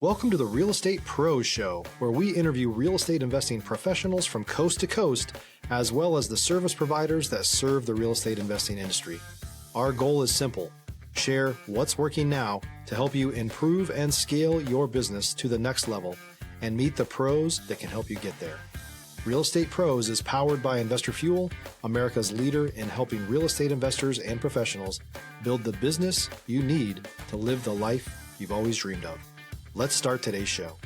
Welcome to the Real Estate Pros Show, where we interview real estate investing professionals from coast to coast, as well as the service providers that serve the real estate investing industry. Our goal is simple: share what's working now to help you improve and scale your business to the next level and meet the pros that can help you get there. Real Estate Pros is powered by Investor Fuel, America's leader in helping real estate investors and professionals build the business you need to live the life you've always dreamed of. Let's start today's show.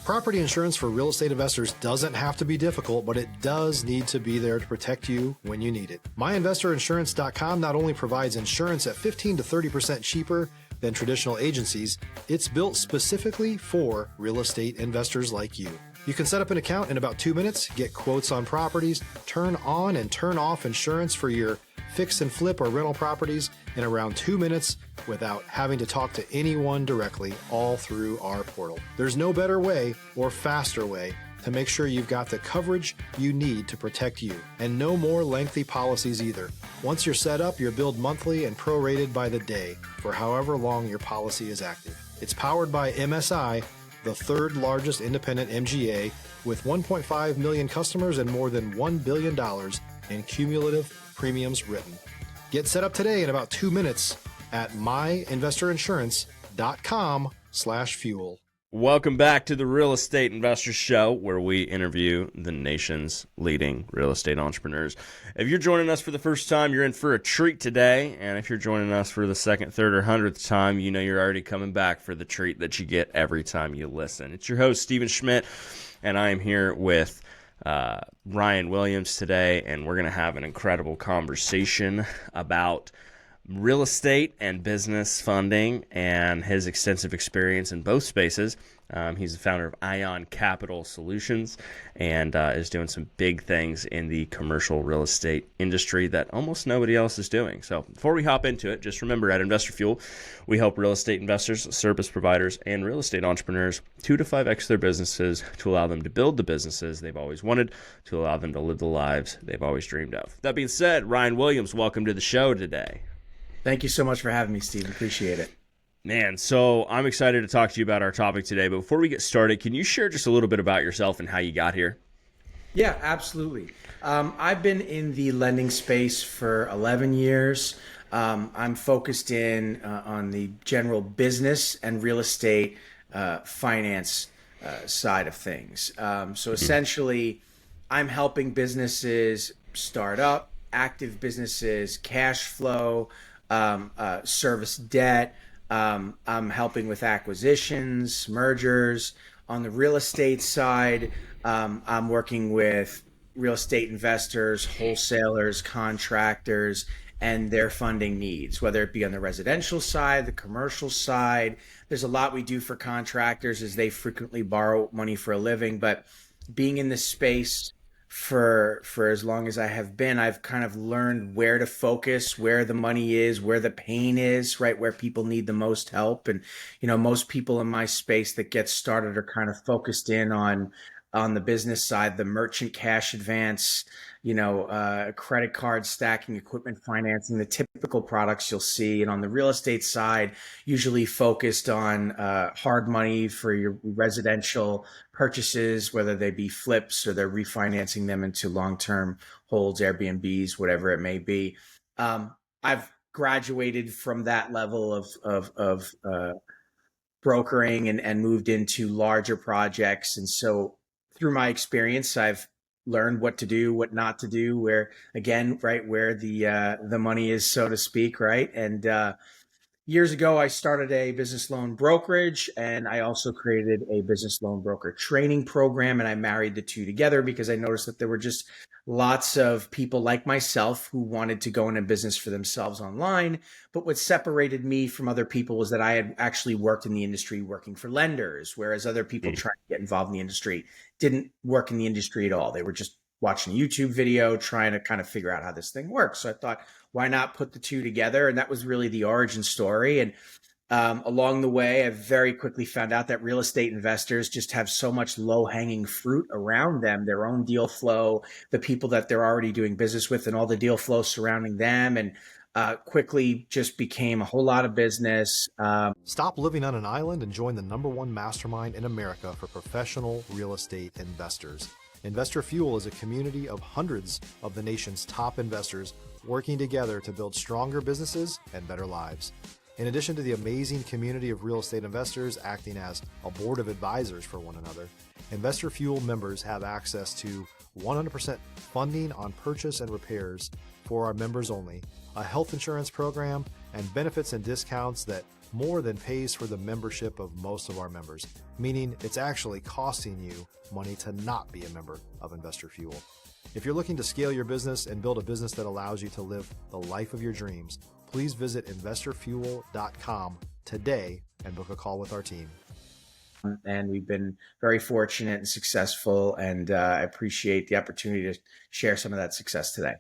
Property insurance for real estate investors doesn't have to be difficult, but it does need to be there to protect you when you need it. MyInvestorInsurance.com not only provides insurance at 15 to 30% cheaper than traditional agencies, it's built specifically for real estate investors like you. You can set up an account in about 2 minutes, get quotes on properties, turn on and turn off insurance for your fix and flip or rental properties in around 2 minutes without having to talk to anyone directly, all through our portal. There's no better way or faster way to make sure you've got the coverage you need to protect you, and no more lengthy policies either. Once you're set up, you're billed monthly and prorated by the day for however long your policy is active. It's powered by MSI, the third largest independent MGA, with 1.5 million customers and more than $1 billion in cumulative premiums written. Get set up today in about 2 minutes at myinvestorinsurance.com/fuel. Welcome back to the Real Estate Investors Show, where we interview the nation's leading real estate entrepreneurs. If you're joining us for the first time, you're in for a treat today. And if you're joining us for the second, third, or 100th time, you know you're already coming back for the treat that you get every time you listen. It's your host, Stephen Schmidt, and I am here with Ryan Williams today, and we're going to have an incredible conversation about real estate and business funding and his extensive experience in both spaces. He's the founder of Ion Capital Solutions and is doing some big things in the commercial real estate industry that almost nobody else is doing. So before we hop into it, just remember, at Investor Fuel, we help real estate investors, service providers, and real estate entrepreneurs 2 to 5x their businesses to allow them to build the businesses they've always wanted, to allow them to live the lives they've always dreamed of. That being said, Ryan Williams, welcome to the show today. Thank you so much for having me, Steve. Appreciate it. Man, so I'm excited to talk to you about our topic today. But before we get started, can you share just a little bit about yourself and how you got here? Yeah, absolutely. I've been in the lending space for 11 years. I'm focused in on the general business and real estate finance side of things. So essentially, I'm helping businesses start up, active businesses, cash flow, service debt. I'm helping with acquisitions, mergers. On the real estate side, I'm working with real estate investors, wholesalers, contractors, and their funding needs, whether it be on the residential side, the commercial side. There's a lot we do for contractors as they frequently borrow money for a living, but being in this space for as long as I have been, I've kind of learned where to focus, where the money is, where the pain is, right, where people need the most help. And, you know, most people in my space that get started are kind of focused in on the business side, the merchant cash advance, credit card stacking, equipment financing, the typical products you'll see. And on the real estate side, usually focused on hard money for your residential purchases, whether they be flips or they're refinancing them into long-term holds, Airbnbs, whatever it may be. I've graduated from that level of brokering and moved into larger projects. And so through my experience, I've learned what to do, what not to do, where the money is, so to speak, right? And years ago, I started a business loan brokerage, and I also created a business loan broker training program, and I married the two together because I noticed that there were just lots of people like myself who wanted to go into business for themselves online. But what separated me from other people was that I had actually worked in the industry working for lenders, whereas other people trying to get involved in the industry didn't work in the industry at all. They were just watching a YouTube video, trying to kind of figure out how this thing works. So I thought, why not put the two together? And that was really the origin story. And along the way, I very quickly found out that real estate investors just have so much low-hanging fruit around them, their own deal flow, the people that they're already doing business with, and all the deal flow surrounding them. And quickly just became a whole lot of business. Stop living on an island and join the #1 mastermind in America for professional real estate investors. Investor Fuel is a community of hundreds of the nation's top investors working together to build stronger businesses and better lives. In addition to the amazing community of real estate investors acting as a board of advisors for one another, Investor Fuel members have access to 100% funding on purchase and repairs for our members only, a health insurance program, and benefits and discounts that more than pays for the membership of most of our members, meaning it's actually costing you money to not be a member of Investor Fuel. If you're looking to scale your business and build a business that allows you to live the life of your dreams, please visit investorfuel.com today and book a call with our team. And we've been very fortunate and successful, and I appreciate the opportunity to share some of that success today.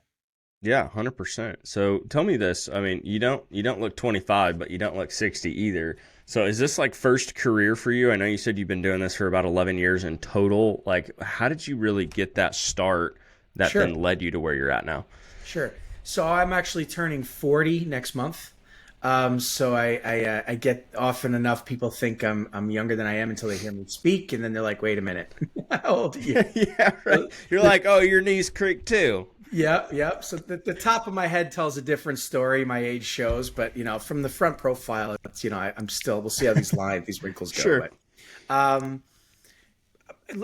Yeah, 100%. So tell me this. I mean, you don't look 25, but you don't look 60 either. So is this like first career for you? I know you said you've been doing this for about 11 years in total. Like, how did you really get that start that then led you to where you're at now? Sure. So I'm actually turning 40 next month. So I get often enough people think I'm younger than I am until they hear me speak, and then they're like, "Wait a minute, how old are you?" Yeah, right. You're like, "Oh, your knees creak too." Yeah. So the top of my head tells a different story. My age shows, but from the front profile, it's I'm still. We'll see how these wrinkles go. Sure. But,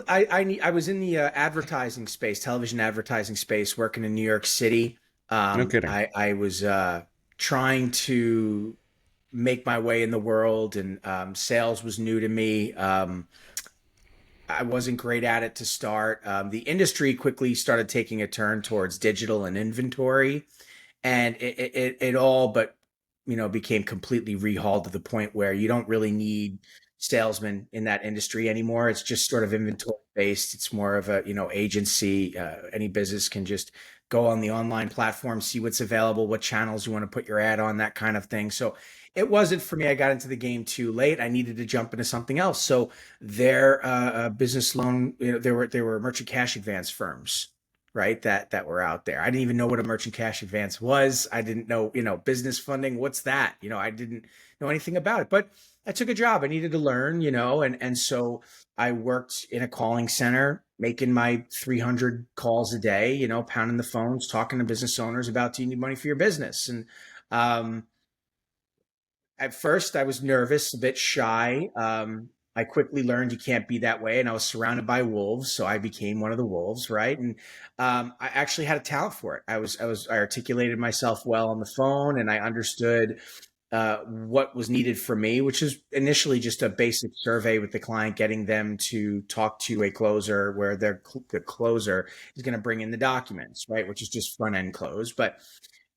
I was in the advertising space, television advertising space, working in New York City. No kidding. I was trying to make my way in the world, and sales was new to me. I wasn't great at it to start. The industry quickly started taking a turn towards digital and inventory, and it all but became completely rehauled to the point where you don't really need salesmen in that industry anymore. It's just sort of inventory based. It's more of a agency. Any business can just go on the online platform, see what's available, what channels you want to put your ad on, that kind of thing. So it wasn't for me. I got into the game too late. I needed to jump into something else. So their business loan, there were merchant cash advance firms, right? That were out there. I didn't even know what a merchant cash advance was. I didn't know, business funding. What's that? I didn't know anything about it, but I took a job. I needed to learn, and so I worked in a calling center, making my 300 calls a day, pounding the phones, talking to business owners about, do you need money for your business? And at first I was nervous, a bit shy. I quickly learned you can't be that way. And I was surrounded by wolves. So I became one of the wolves. Right. And I actually had a talent for it. I articulated myself well on the phone, and I understood what was needed for me, which is initially just a basic survey with the client, getting them to talk to a closer where the closer is going to bring in the documents, right? Which is just front end close. But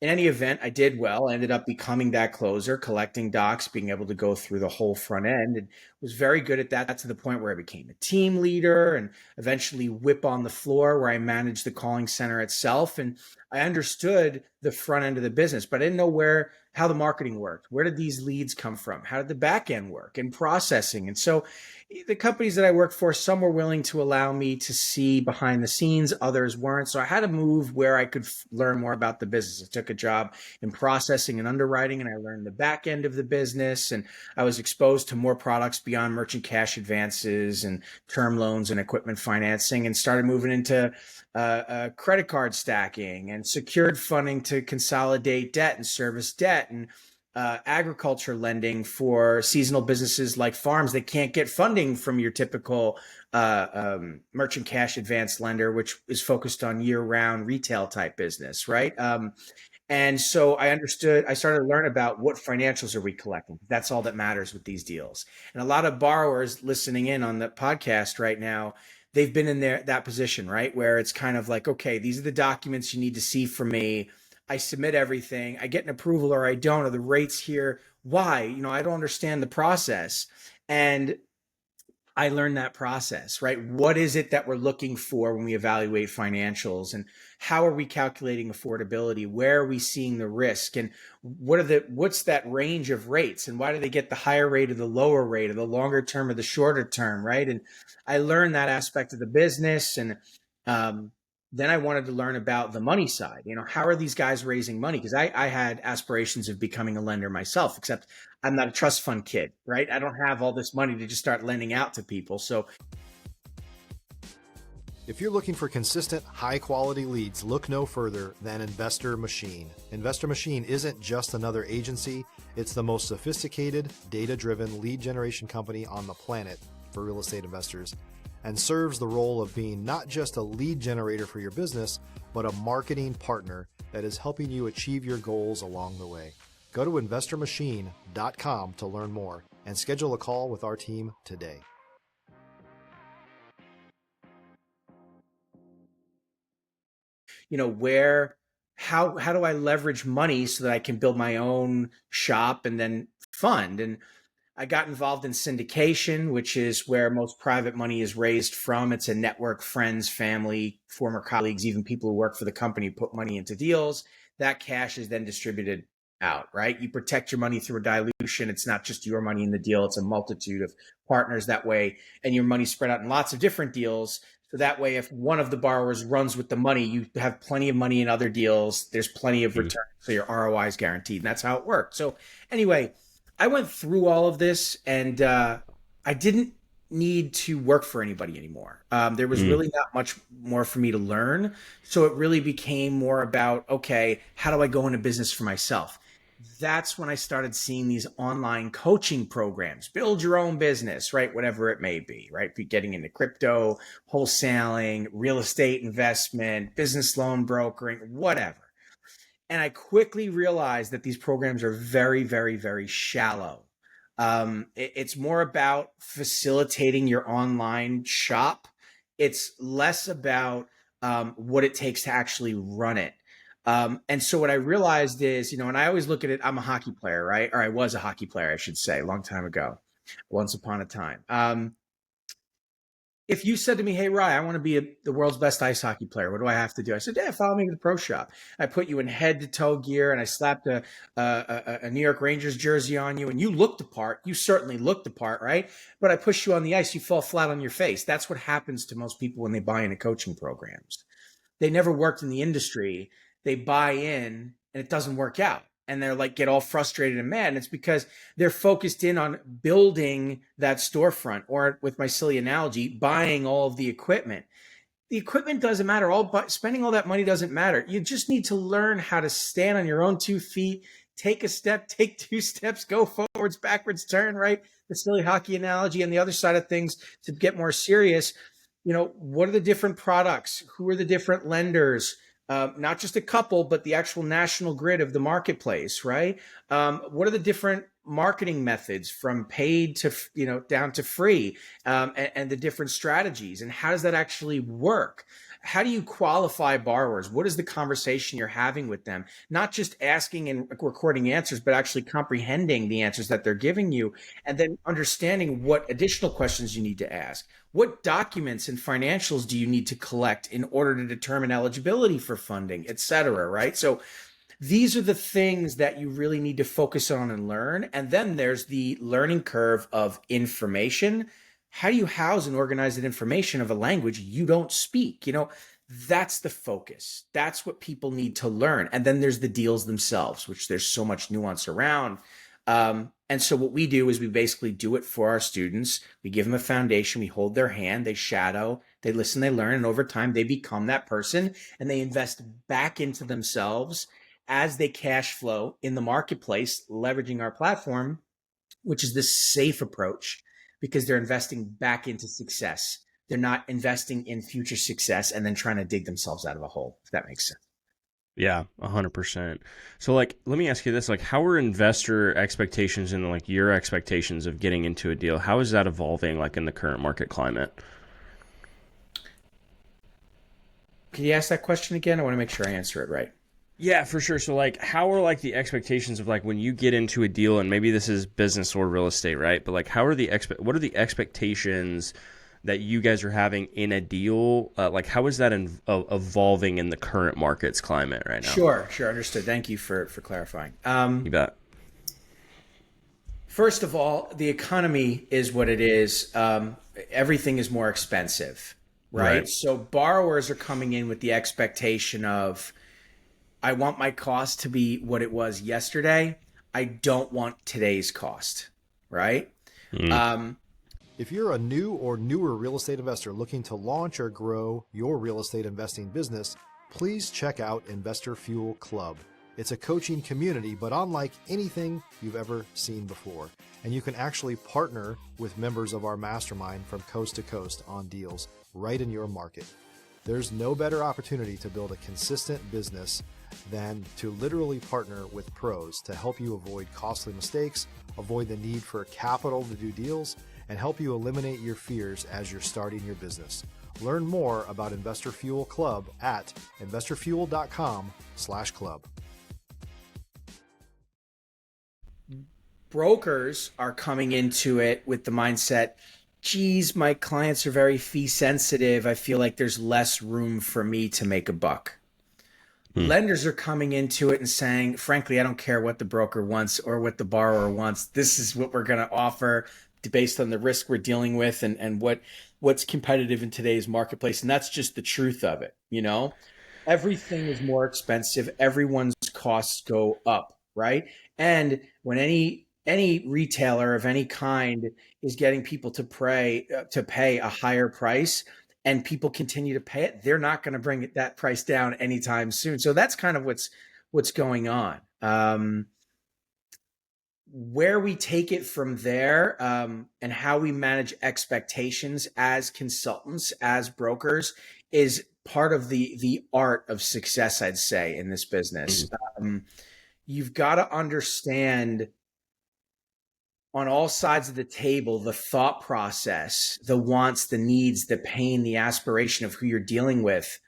in any event, I did well. I ended up becoming that closer, collecting docs, being able to go through the whole front end, and was very good at that, to the point where I became a team leader and eventually whip on the floor, where I managed the calling center itself. And I understood the front end of the business, but I didn't know how the marketing worked. Where did these leads come from? How did the back end work and processing? And so the companies that I worked for, some were willing to allow me to see behind the scenes, others weren't. So I had to move where I could learn more about the business. I took a job in processing and underwriting, and I learned the back end of the business. And I was exposed to more products beyond merchant cash advances and term loans and equipment financing, and started moving into credit card stacking and secured funding to consolidate debt and service debt, and agriculture lending for seasonal businesses like farms that can't get funding from your typical merchant cash advance lender, which is focused on year-round retail type business, right? And so I started to learn about what financials are we collecting. That's all that matters with these deals. And a lot of borrowers listening in on the podcast right now, they've been in that position, right? Where it's kind of like, okay, these are the documents you need to see from me. I submit everything. I get an approval or I don't, or the rates here. Why? I don't understand the process. And I learned that process, right? What is it that we're looking for when we evaluate financials, and how are we calculating affordability? Where are we seeing the risk, and what's that range of rates, and why do they get the higher rate or the lower rate, or the longer term or the shorter term, right? And I learned that aspect of the business, and Then I wanted to learn about the money side. How are these guys raising money? Because I had aspirations of becoming a lender myself, except I'm not a trust fund kid, right? I don't have all this money to just start lending out to people. So if you're looking for consistent, high-quality leads, look no further than Investor Machine. Investor Machine isn't just another agency. It's the most sophisticated, data-driven lead generation company on the planet for real estate investors, and serves the role of being not just a lead generator for your business, but a marketing partner that is helping you achieve your goals along the way. Go to investormachine.com to learn more and schedule a call with our team today. How do I leverage money so that I can build my own shop and then fund? And I got involved in syndication, which is where most private money is raised from. It's a network, friends, family, former colleagues, even people who work for the company put money into deals. That cash is then distributed out, right? You protect your money through a dilution. It's not just your money in the deal. It's a multitude of partners that way. And your money's spread out in lots of different deals. So that way, if one of the borrowers runs with the money, you have plenty of money in other deals. There's plenty of return. So your ROI is guaranteed. And that's how it works. So anyway, I went through all of this, and I didn't need to work for anybody anymore. There was really not much more for me to learn. So it really became more about, okay, how do I go into business for myself? That's when I started seeing these online coaching programs, build your own business, right? Whatever it may be, right? Be getting into crypto, wholesaling, real estate investment, business loan brokering, whatever. And I quickly realized that these programs are very, very, very shallow. It's more about facilitating your online shop. It's less about what it takes to actually run it. And so what I realized is, and I always look at it, I'm a hockey player, right? Or I was a hockey player, I should say, a long time ago, once upon a time. If you said to me, hey, Rye, I want to be the world's best ice hockey player, what do I have to do? I said, yeah, follow me to the pro shop. I put you in head to toe gear and I slapped a New York Rangers jersey on you and you looked the part. You certainly looked the part, right? But I push you on the ice, you fall flat on your face. That's what happens to most people when they buy into coaching programs. They never worked in the industry. They buy in and it doesn't work out. And they're like, get all frustrated and mad. And it's because they're focused in on building that storefront, or with my silly analogy, buying all of the equipment. The equipment doesn't matter. Spending all that money doesn't matter. You just need to learn how to stand on your own 2 feet, take a step, take 2 steps, go forwards, backwards, turn, right? The silly hockey analogy. And the other side of things, to get more serious, what are the different products? Who are the different lenders? Not just a couple, but the actual national grid of the marketplace, right? What are the different marketing methods from paid to, down to free, and the different strategies? And how does that actually work? How do you qualify borrowers? What is the conversation you're having with them? Not just asking and recording answers, but actually comprehending the answers that they're giving you, and then understanding what additional questions you need to ask. What documents and financials do you need to collect in order to determine eligibility for funding, et cetera, right? So these are the things that you really need to focus on and learn. And then there's the learning curve of information. How do you house and organize that information of a language you don't speak? That's the focus. That's what people need to learn. And then there's the deals themselves, which there's so much nuance around. And so what we do is we basically do it for our students. We give them a foundation. We hold their hand. They shadow. They listen. They learn. And over time, they become that person. And they invest back into themselves as they cash flow in the marketplace, leveraging our platform, which is this safe approach, because they're investing back into success. They're not investing in future success and then trying to dig themselves out of a hole, if that makes sense. Yeah, 100%. So let me ask you this, how are investor expectations and your expectations of getting into a deal? How is that evolving in the current market climate? Can you ask that question again? I want to make sure I answer it right. Yeah, for sure. So how are the expectations of when you get into a deal, and maybe this is business or real estate, right? But how are what are the expectations that you guys are having in a deal? How is that evolving in the current markets climate right now? Sure. Understood. Thank you for clarifying. You bet. First of all, the economy is what it is. Everything is more expensive. right? So borrowers are coming in with the expectation of, I want my cost to be what it was yesterday. I don't want today's cost, right? Um, If you're a new or newer real estate investor looking to launch or grow your real estate investing business, please check out Investor Fuel Club. It's a coaching community, but unlike anything you've ever seen before. And you can actually partner with members of our mastermind from coast to coast on deals right in your market. There's no better opportunity to build a consistent business than to literally partner with pros to help you avoid costly mistakes, avoid the need for capital to do deals, and help you eliminate your fears as you're starting your business. Learn more about Investor Fuel Club at investorfuel.com/club. Brokers are coming into it with the mindset, geez, my clients are very fee sensitive. I feel like there's less room for me to make a buck. Lenders are coming into it and saying, frankly, I don't care what the broker wants or what the borrower wants. This is what we're going to offer based on the risk we're dealing with and what's competitive in today's marketplace. And that's just the truth of it. You know, everything is more expensive. Everyone's costs go up, right? And when any retailer of any kind is getting people to pay a higher price, and people continue to pay it, they're not going to bring that price down anytime soon. So that's kind of what's going on. Where we take it from there, and how we manage expectations as consultants, as brokers, is part of the art of success, I'd say, in this business. You've got to understand on all sides of the table, the thought process, the wants, the needs, the pain, the aspiration of who you're dealing with.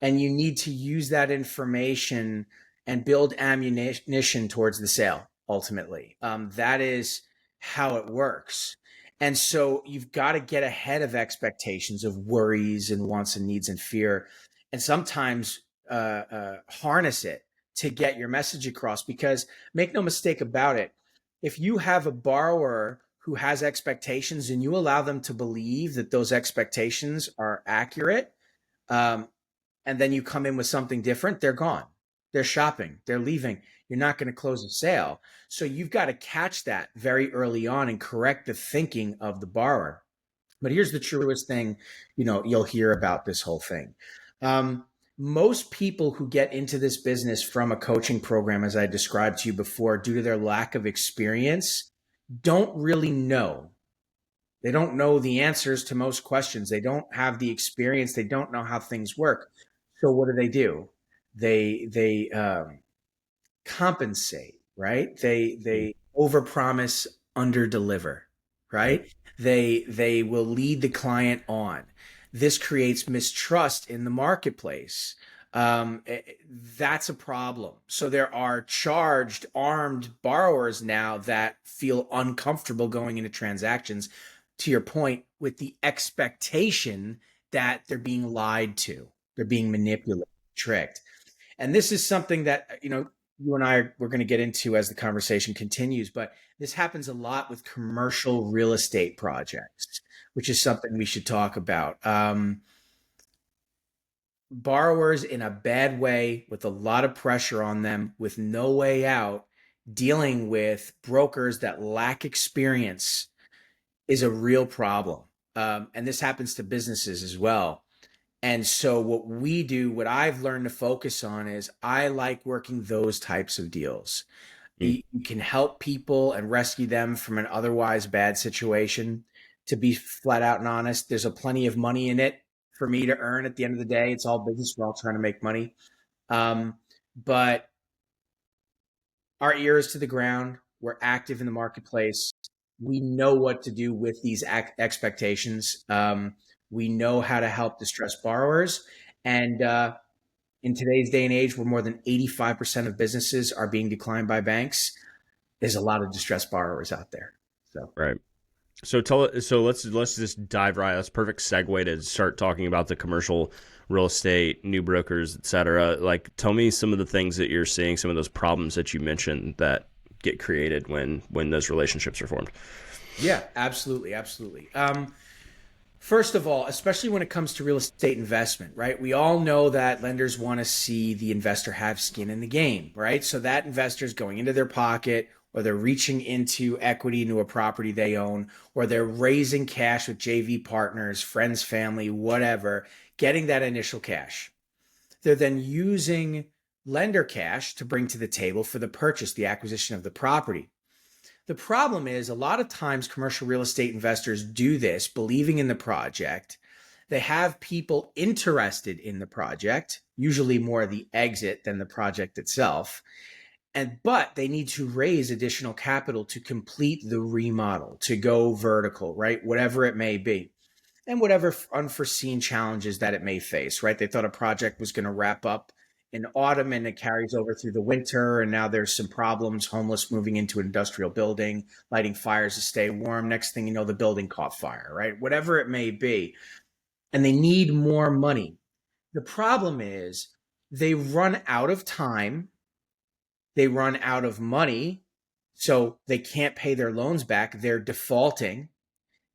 And you need to use that information and build ammunition towards the sale, ultimately. That is how it works. And so you've got to get ahead of expectations of worries and wants and needs and fear, and sometimes harness it to get your message across. Because make no mistake about it, if you have a borrower who has expectations and you allow them to believe that those expectations are accurate, and then you come in with something different, they're gone. They're shopping. They're leaving. You're not going to close a sale. So you've got to catch that very early on and correct the thinking of the borrower. But here's the truest thing, you'll hear about this whole thing. Most people who get into this business from a coaching program, as I described to you before, due to their lack of experience, don't really know. They don't know the answers to most questions. They don't have the experience. They don't know how things work. So what do? They compensate, right? They overpromise, underdeliver, right? They will lead the client on. This creates mistrust in the marketplace. That's a problem. So there are charged, armed borrowers now that feel uncomfortable going into transactions, to your point, with the expectation that they're being lied to, they're being manipulated, tricked. And this is something that, you and we're going to get into as the conversation continues, but this happens a lot with commercial real estate projects, which is something we should talk about. Borrowers in a bad way, with a lot of pressure on them, with no way out, dealing with brokers that lack experience is a real problem. And this happens to businesses as well. And so what I've learned to focus on is I like working those types of deals. You can help people and rescue them from an otherwise bad situation. To be flat out and honest, there's plenty of money in it for me to earn at the end of the day. It's all business. We're all trying to make money. But our ear is to the ground. We're active in the marketplace. We know what to do with these expectations. We know how to help distressed borrowers. And in today's day and age, where more than 85% of businesses are being declined by banks, there's a lot of distressed borrowers out there. So right. So let's just dive right. That's a perfect segue to start talking about the commercial real estate, new brokers, et cetera. Like, tell me some of the things that you're seeing, some of those problems that you mentioned that get created when those relationships are formed. Yeah, absolutely. First of all, especially when it comes to real estate investment, right? We all know that lenders want to see the investor have skin in the game, right? So that investor's going into their pocket, or they're reaching into equity into a property they own, or they're raising cash with JV partners, friends, family, whatever, getting that initial cash. They're then using lender cash to bring to the table for the purchase, the acquisition of the property. The problem is a lot of times commercial real estate investors do this believing in the project. They have people interested in the project, usually more the exit than the project itself. But they need to raise additional capital to complete the remodel, to go vertical, right? Whatever it may be. And whatever unforeseen challenges that it may face, right? They thought a project was going to wrap up in autumn and it carries over through the winter. And now there's some problems, homeless moving into an industrial building, lighting fires to stay warm. Next thing you know, the building caught fire, right? Whatever it may be. And they need more money. The problem is they run out of time. They run out of money. So they can't pay their loans back. They're defaulting.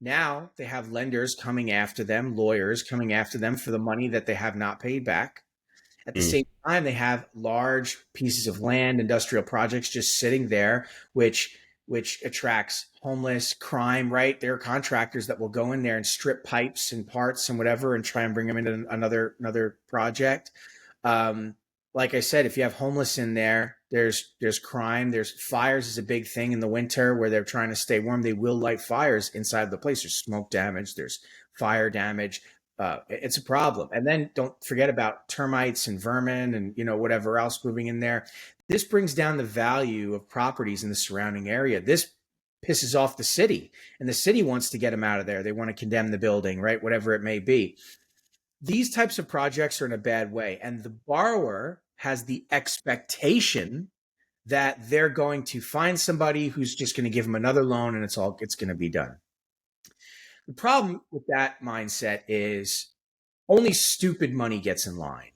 Now they have lenders coming after them, lawyers coming after them for the money that they have not paid back. At the same time, they have large pieces of land, industrial projects just sitting there, which attracts homeless, crime, right? There are contractors that will go in there and strip pipes and parts and whatever and try and bring them into another project. Like I said, if you have homeless in there, there's crime, there's fires is a big thing in the winter where they're trying to stay warm. They will light fires inside the place. There's smoke damage, there's fire damage. It's a problem. And then don't forget about termites and vermin and whatever else moving in there. This brings down the value of properties in the surrounding area. This pisses off the city, and the city wants to get them out of there. They want to condemn the building, right? Whatever it may be. These types of projects are in a bad way, and the borrower has the expectation that they're going to find somebody who's just going to give them another loan and it's going to be done. The problem with that mindset is only stupid money gets in line,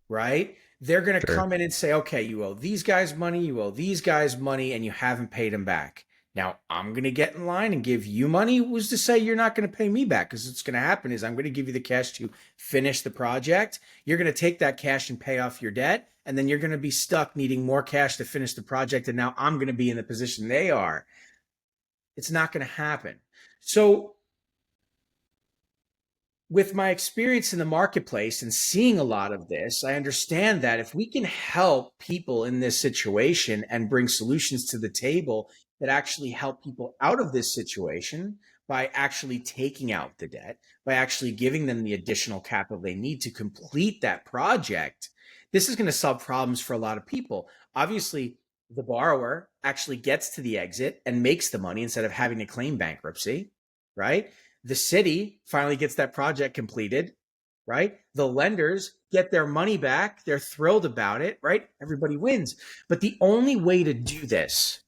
right? They're going to come in and say, okay, you owe these guys money, you owe these guys money, and you haven't paid them back. Now, I'm going to get in line and give you money. Who's to say you're not going to pay me back? Because what's going to happen is I'm going to give you the cash to finish the project. You're going to take that cash and pay off your debt. And then you're going to be stuck needing more cash to finish the project. And now I'm going to be in the position they are. It's not going to happen. So with my experience in the marketplace and seeing a lot of this, I understand that if we can help people in this situation and bring solutions to the table that actually help people out of this situation by actually taking out the debt, by actually giving them the additional capital they need to complete that project, this is going to solve problems for a lot of people. Obviously, the borrower actually gets to the exit and makes the money instead of having to claim bankruptcy, right? The city finally gets that project completed, right? The lenders get their money back. They're thrilled about it, right? Everybody wins. But the only way to do this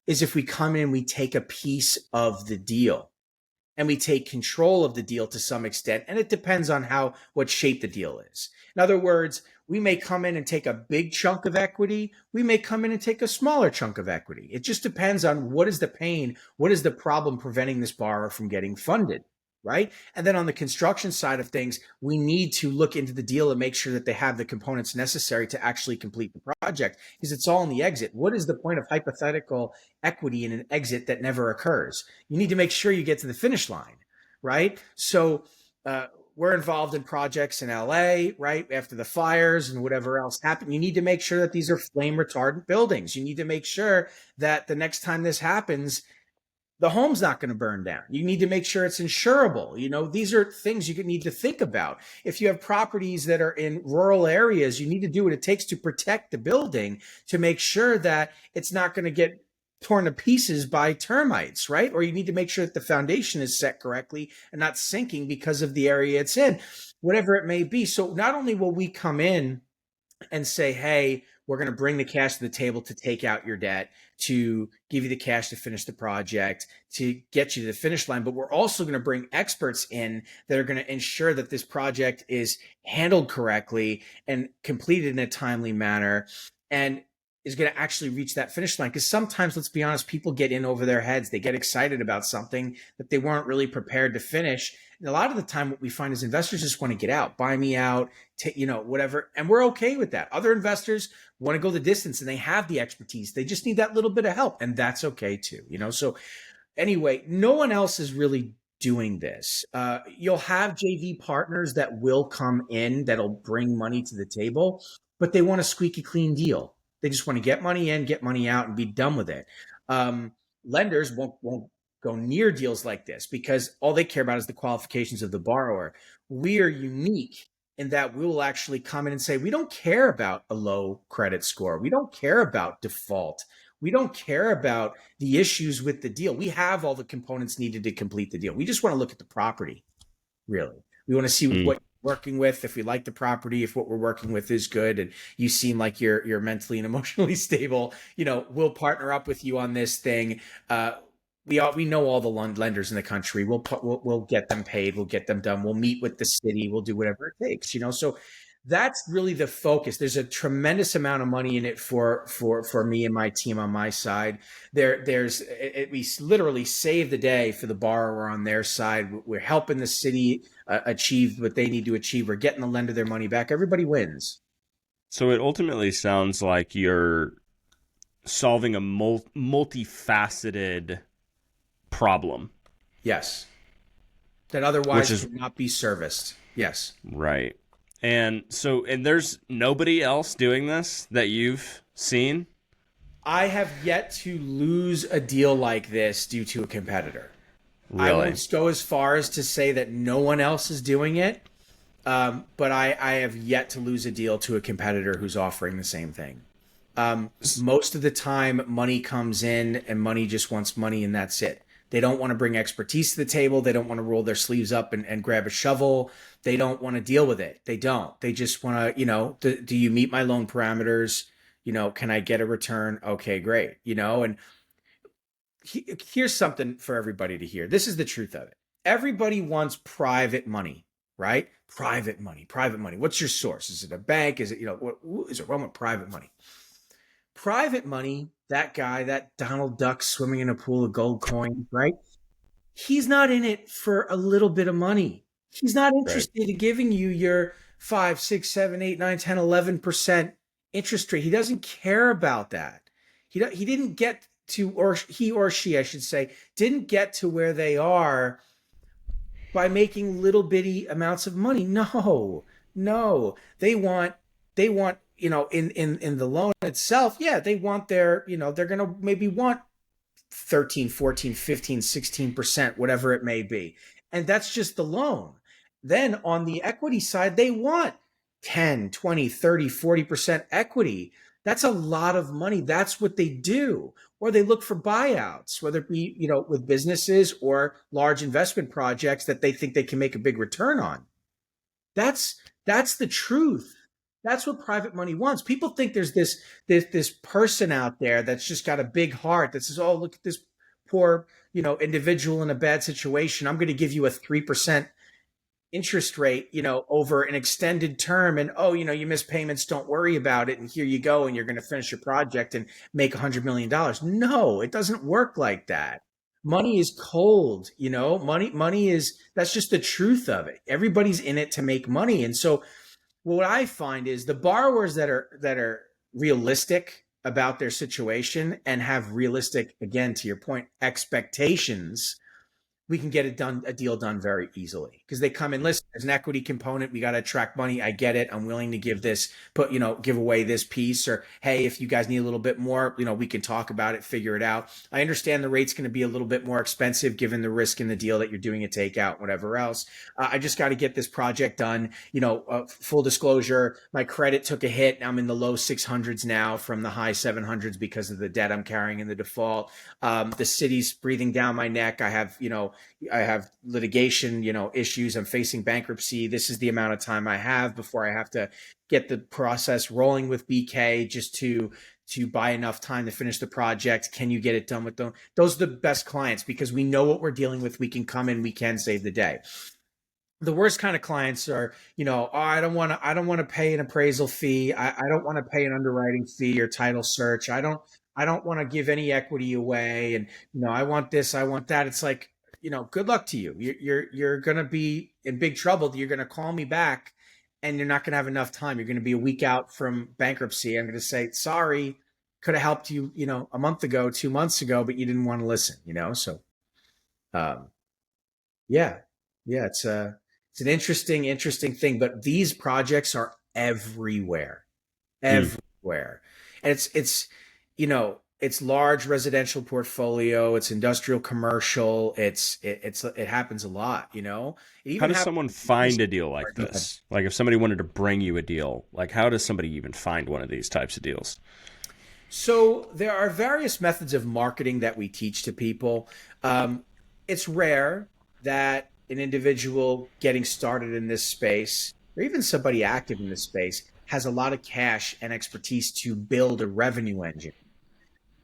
is if we come in, we take a piece of the deal and we take control of the deal to some extent. And it depends on what shape the deal is. In other words, we may come in and take a big chunk of equity. We may come in and take a smaller chunk of equity. It just depends on what is the pain, what is the problem preventing this borrower from getting funded, right? And then on the construction side of things, we need to look into the deal and make sure that they have the components necessary to actually complete the project, because it's all in the exit. What is the point of hypothetical equity in an exit that never occurs? You need to make sure you get to the finish line, right? So, we're involved in projects in LA, right? After the fires and whatever else happened, you need to make sure that these are flame retardant buildings. You need to make sure that the next time this happens, the home's not going to burn down. You need to make sure it's insurable. These are things you need to think about. If you have properties that are in rural areas, you need to do what it takes to protect the building to make sure that it's not going to get torn to pieces by termites, right? Or you need to make sure that the foundation is set correctly and not sinking because of the area it's in, whatever it may be. So not only will we come in and say, hey, we're going to bring the cash to the table to take out your debt, to give you the cash to finish the project, to get you to the finish line, but we're also going to bring experts in that are going to ensure that this project is handled correctly and completed in a timely manner. And is going to actually reach that finish line. Because sometimes, let's be honest, people get in over their heads. They get excited about something that they weren't really prepared to finish. And a lot of the time, what we find is investors just want to get out, buy me out, whatever. And we're okay with that. Other investors want to go the distance and they have the expertise. They just need that little bit of help. And that's okay too, So anyway, no one else is really doing this. You'll have JV partners that will come in that'll bring money to the table, but they want a squeaky clean deal. They just want to get money in, get money out, and be done with it. Lenders won't go near deals like this because all they care about is the qualifications of the borrower. We are unique in that we will actually come in and say, we don't care about a low credit score. We don't care about default. We don't care about the issues with the deal. We have all the components needed to complete the deal. We just want to look at the property, really. We want to see what you're working with, if we like the property, if what we're working with is good, and you seem like you're mentally and emotionally stable. We'll partner up with you on this thing. We know all the lenders in the country. We'll get them paid. We'll get them done. We'll meet with the city. We'll do whatever it takes. So that's really the focus. There's a tremendous amount of money in it for me and my team on my side. We literally save the day for the borrower on their side. We're helping the city achieve what they need to achieve. We're getting the lender their money back. Everybody wins. So it ultimately sounds like you're solving a multifaceted problem. Yes. That otherwise would not be serviced. Yes. Right. And there's nobody else doing this that you've seen? I have yet to lose a deal like this due to a competitor. Really? I won't go as far as to say that no one else is doing it, but I have yet to lose a deal to a competitor who's offering the same thing. Most of the time, money comes in and money just wants money and that's it. They don't want to bring expertise to the table. They don't want to roll their sleeves up and grab a shovel. They don't want to deal with it. They don't. They just want to, do you meet my loan parameters? Can I get a return? Okay, great. And here's something for everybody to hear. This is the truth of it. Everybody wants private money, right? Private money. What's your source? Is it a bank? Is it, what is it? I want private money. Private money, that guy, that Donald Duck swimming in a pool of gold coins, right? He's not in it for a little bit of money. He's not interested in giving you your 5, 6, 7, 8, 9, 10, 11% interest rate. He doesn't care about that. He didn't get to, or he or she, I should say, didn't get to where they are by making little bitty amounts of money. No. They want in the loan itself, they want their, they're going to maybe want 13, 14, 15, 16%, whatever it may be. And that's just the loan. Then on the equity side, they want 10, 20, 30, 40% equity. That's a lot of money. That's what they do. Or they look for buyouts, whether it be, with businesses or large investment projects that they think they can make a big return on. That's the truth. That's what private money wants. People think there's this person out there that's just got a big heart that says, oh, look at this poor, individual in a bad situation. I'm going to give you a 3% interest rate, over an extended term. And, you miss payments, don't worry about it. And here you go. And you're going to finish your project and make $100 million. No, it doesn't work like that. Money is cold, money is, that's just the truth of it. Everybody's in it to make money. And so what I find is the borrowers that are realistic about their situation and have realistic, again, to your point, expectations, we can get a deal done very easily because they come in, listen, there's an equity component. We got to attract money. I get it. I'm willing to give away this piece, or, hey, if you guys need a little bit more, we can talk about it, figure it out. I understand the rate's going to be a little bit more expensive given the risk in the deal that you're doing a takeout, whatever else. I just got to get this project done. Full disclosure, my credit took a hit. I'm in the low 600s now from the high 700s because of the debt I'm carrying in the default. The city's breathing down my neck. I have litigation, issues. I'm facing bankruptcy. This is the amount of time I have before I have to get the process rolling with BK just to buy enough time to finish the project. Can you get it done with them? Those are the best clients because we know what we're dealing with. We can come in, we can save the day. the worst kind of clients are, oh, I don't want to pay an appraisal fee. I don't want to pay an underwriting fee or title search. I don't want to give any equity away. And, I want this, I want that. It's like, good luck to you. You're going to be in big trouble. You're going to call me back and you're not going to have enough time. You're going to be a week out from bankruptcy. I'm going to say, sorry, could have helped you, a month ago, 2 months ago, but you didn't want to listen, So, yeah, it's an interesting thing, but these projects are everywhere, everywhere. And it's large residential portfolio, it's industrial, commercial, it happens a lot, How does someone find a deal like this? Like if somebody wanted to bring you a deal, like how does somebody even find one of these types of deals? So there are various methods of marketing that we teach to people. It's rare that an individual getting started in this space, or even somebody active in this space, has a lot of cash and expertise to build a revenue engine.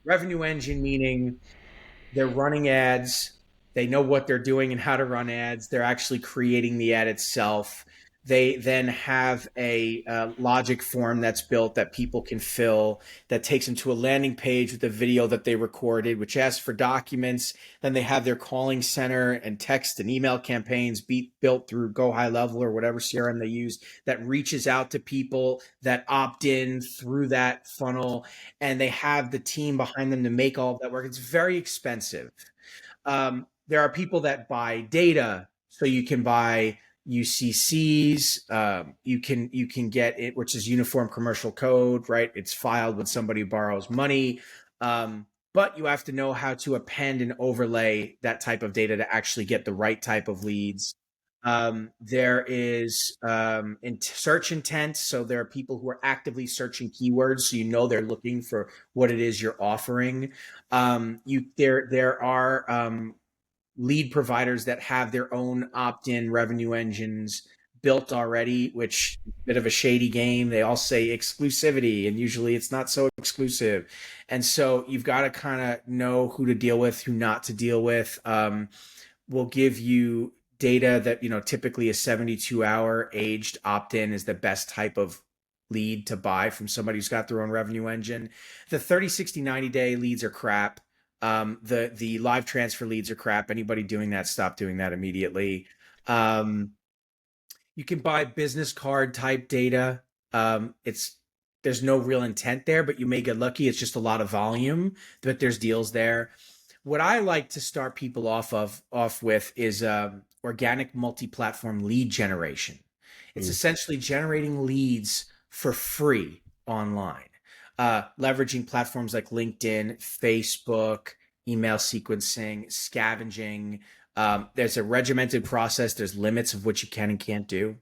Revenue engine meaning they're running ads, they know what they're doing and how to run ads, they're actually creating the ad itself. They then have a logic form that's built that people can fill that takes them to a landing page with a video that they recorded, which asks for documents. Then they have their calling center and text and email campaigns built through Go High Level or whatever CRM they use that reaches out to people that opt in through that funnel. And they have the team behind them to make all of that work. It's very expensive. There are people that buy data, so you can buy UCCs, you can get it, which is Uniform Commercial Code, right? It's filed when somebody borrows money, but you have to know how to append and overlay that type of data to actually get the right type of leads. There is search intent, so there are people who are actively searching keywords, so they're looking for what it is you're offering. There are lead providers that have their own opt-in revenue engines built already, which is a bit of a shady game. They all say exclusivity, and usually it's not so exclusive. And so you've got to kind of know who to deal with, who not to deal with. We'll give you data that, typically a 72-hour aged opt-in is the best type of lead to buy from somebody who's got their own revenue engine. The 30, 60, 90-day leads are crap. The live transfer leads are crap. Anybody doing that, stop doing that immediately. You can buy business card type data. There's no real intent there, but you may get lucky. It's just a lot of volume, but there's deals there. What I like to start people off with is organic multi-platform lead generation. It's essentially generating leads for free online. Leveraging platforms like LinkedIn, Facebook, email sequencing, scavenging. There's a regimented process. There's limits of what you can and can't do.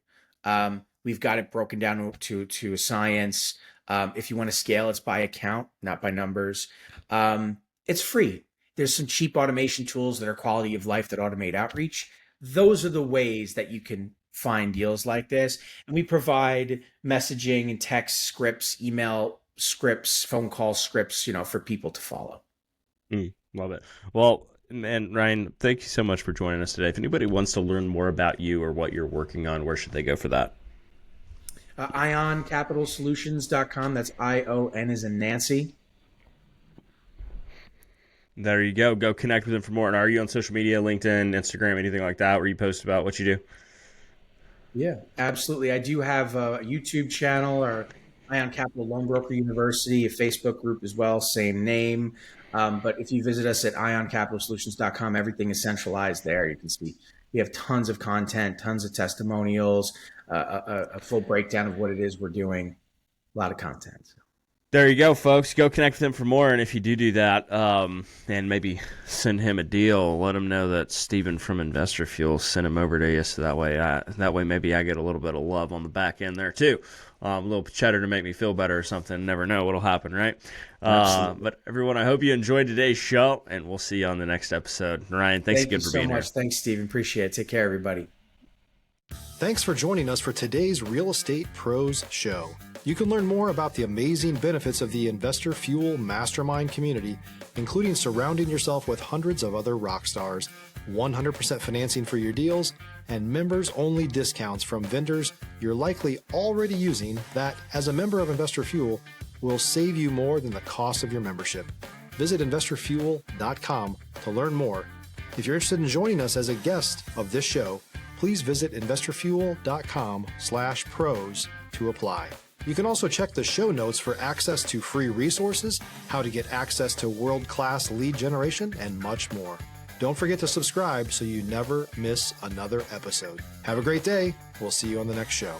We've got it broken down to a science. If you want to scale, it's by account, not by numbers. It's free. There's some cheap automation tools that are quality of life that automate outreach. Those are the ways that you can find deals like this. And we provide messaging and text scripts, email scripts, phone call scripts, for people to follow. Love it. Well, and Ryan, thank you so much for joining us today. If anybody wants to learn more about you or what you're working on, where should they go for that? IONcapitalsolutions.com. That's ION as in Nancy. There you go. Go connect with them for more. And are you on social media, LinkedIn, Instagram, anything like that, where you post about what you do? Yeah, absolutely. I do have a YouTube channel, or Ion Capital Loan Broker University, a Facebook group as well, same name. But if you visit us at IONcapitalsolutions.com, everything is centralized there. You can see we have tons of content, tons of testimonials, a full breakdown of what it is we're doing, a lot of content. There you go, folks. Go connect with him for more. And if you do that, and maybe send him a deal, let him know that Steven from Investor Fuel sent him over to you. So that way maybe I get a little bit of love on the back end there too. A little cheddar to make me feel better or something. Never know what'll happen, right? But everyone, I hope you enjoyed today's show, and we'll see you on the next episode. Ryan, thanks again for being here. Thanks, Steven. Appreciate it. Take care, everybody. Thanks for joining us for today's Real Estate Pros Show. You can learn more about the amazing benefits of the Investor Fuel Mastermind community, including surrounding yourself with hundreds of other rock stars, 100% financing for your deals, and members-only discounts from vendors you're likely already using that, as a member of Investor Fuel, will save you more than the cost of your membership. Visit investorfuel.com to learn more. If you're interested in joining us as a guest of this show, please visit investorfuel.com/pros to apply. You can also check the show notes for access to free resources, how to get access to world-class lead generation, and much more. Don't forget to subscribe so you never miss another episode. Have a great day. We'll see you on the next show.